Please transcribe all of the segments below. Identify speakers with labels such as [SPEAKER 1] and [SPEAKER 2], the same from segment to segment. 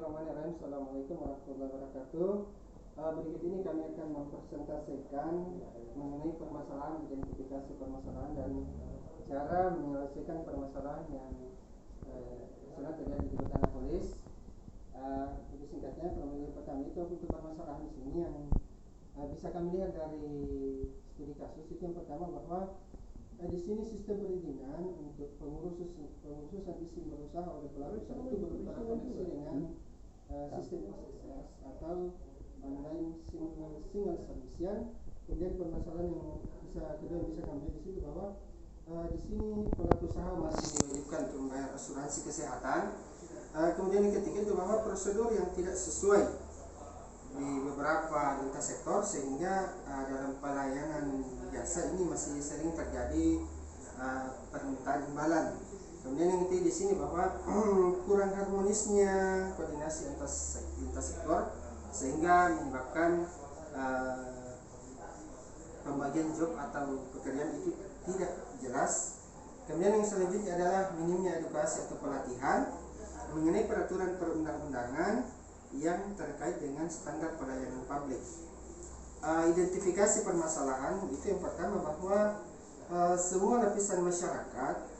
[SPEAKER 1] Bismillahirrahmanirrahim. Assalamualaikum warahmatullahi wabarakatuh. Berikut ini kami akan mempresentasikan mengenai permasalahan identifikasi permasalahan dan cara menyelesaikan permasalahan yang sedang terjadi di Kota Annapolis. Lebih singkatnya, pemilihan pertama itu untuk permasalahan di sini yang bisa kami lihat dari studi kasus itu yang pertama bahwa di sini sistem perizinan untuk pengurusan izin berusaha oleh pelaku usaha itu belum terkoneksi dengan sistem SSS atau online single submission. Kemudian permasalahan yang kedua bisa kami lihat di sini bahwa di sini pelaku usaha masih diwajibkan untuk membayar asuransi kesehatan. Kemudian yang ketiga itu bahwa prosedur yang tidak sesuai di beberapa lintas sektor sehingga dalam pelayanan jasa ini masih sering terjadi permintaan imbalan. Kemudian yang ketiga di sini bahwa kurang harmonisnya koordinasi lintas sektor sehingga menyebabkan pembagian job atau pekerjaan itu tidak jelas. Kemudian yang selanjutnya adalah minimnya edukasi atau pelatihan mengenai peraturan perundang-undangan yang terkait dengan standar pelayanan publik. Identifikasi permasalahan itu yang pertama bahwa semua lapisan masyarakat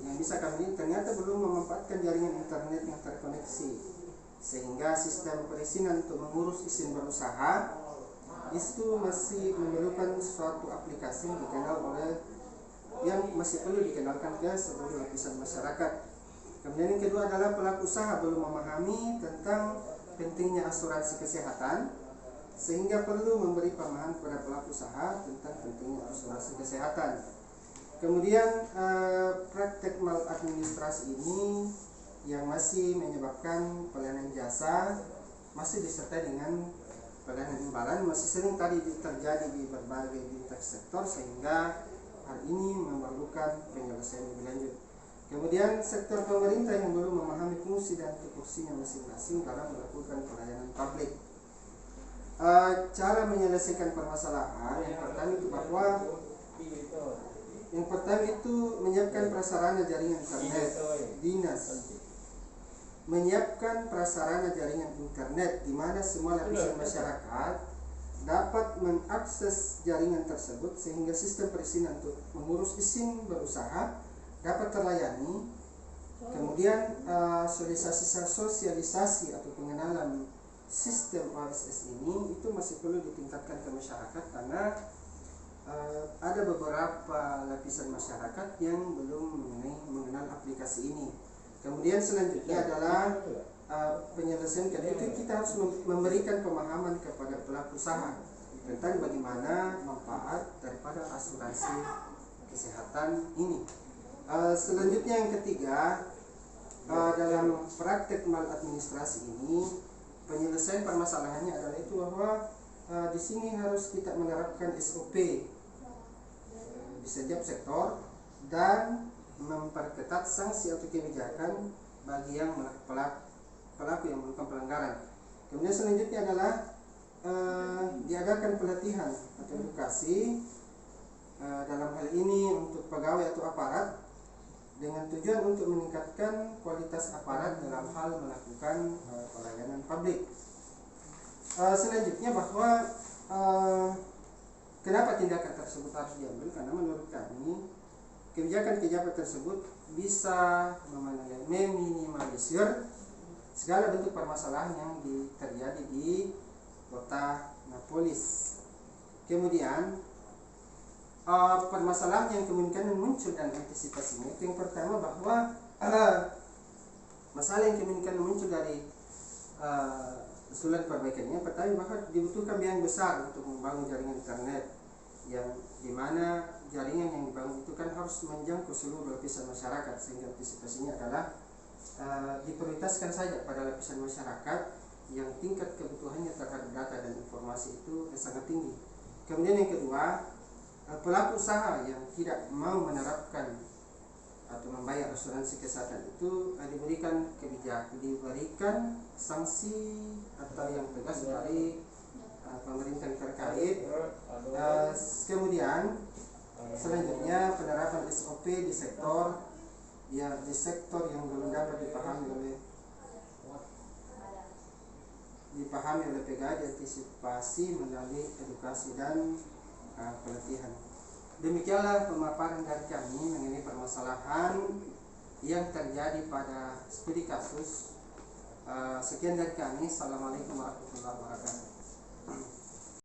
[SPEAKER 1] yang bisa kami lihat ternyata belum memanfaatkan jaringan internet yang terkoneksi, sehingga sistem perizinan untuk mengurus izin berusaha itu masih memerlukan suatu aplikasi yang masih perlu dikenalkan ke seluruh lapisan masyarakat. Kemudian yang kedua adalah pelaku usaha belum memahami tentang pentingnya asuransi kesehatan sehingga perlu memberi pemahaman kepada pelaku usaha tentang pentingnya asuransi kesehatan. Kemudian praktek maladministrasi ini yang masih menyebabkan pelayanan jasa masih disertai dengan pelayanan imbalan masih sering tadi terjadi di berbagai lintas sektor sehingga hal ini memerlukan penyelesaian lebih lanjut. Kemudian sektor pemerintah yang belum memahami fungsi dan tupoksinya masing-masing dalam melakukan pelayanan publik. Cara menyelesaikan permasalahan yang pertama itu menyiapkan prasarana jaringan internet dinas. Menyiapkan prasarana jaringan internet di mana semua lapisan masyarakat dapat mengakses jaringan tersebut sehingga sistem perizinan untuk mengurus izin berusaha dapat terlayani. Kemudian sosialisasi atau pengenalan sistem OSS ini itu masih perlu ditingkatkan ke masyarakat karena ada beberapa lapisan masyarakat yang belum mengenal aplikasi ini. Kemudian selanjutnya adalah penyelesaian itu kita harus memberikan pemahaman kepada pelaku usaha tentang bagaimana manfaat daripada asuransi kesehatan ini. Selanjutnya yang ketiga, dalam praktek maladministrasi ini penyelesaian permasalahannya adalah itu bahwa di sini harus kita menerapkan SOP di setiap sektor dan memperketat sanksi atau kebijakan bagi yang pelaku yang melakukan pelanggaran. Kemudian selanjutnya adalah diadakan pelatihan atau edukasi dalam hal ini untuk pegawai atau aparat dengan tujuan untuk meningkatkan kualitas aparat dalam hal melakukan pelayanan publik. Selanjutnya bahwa kenapa tindakan tersebut harus diambil, karena menurut kami kebijakan tersebut bisa meminimalisir segala bentuk permasalahan yang terjadi di Kota Annapolis. Kemudian permasalahan yang kemungkinan muncul dan antisipasinya itu yang pertama bahwa masalah yang kemungkinan muncul dari usulan perbaikannya pertama bahwa dibutuhkan biaya besar untuk membangun jaringan internet yang dimana jaringan yang dibangun itu kan harus menjangkau seluruh lapisan masyarakat sehingga antisipasinya adalah diprioritaskan saja pada lapisan masyarakat yang tingkat kebutuhannya terhadap data dan informasi itu sangat tinggi. Kemudian yang kedua, pelaku usaha yang tidak mau menerapkan atau membayar asuransi kesehatan itu diberikan sanksi atau yang tegas dari pemerintah terkait. Kemudian selanjutnya penerapan SOP di sektor yang belum dapat dipahami oleh dipahami oleh PGA, diantisipasi melalui edukasi dan pelatihan. Demikianlah pemaparan dari kami mengenai permasalahan yang terjadi pada studi kasus. Sekian dari kami. Assalamualaikum warahmatullahi wabarakatuh.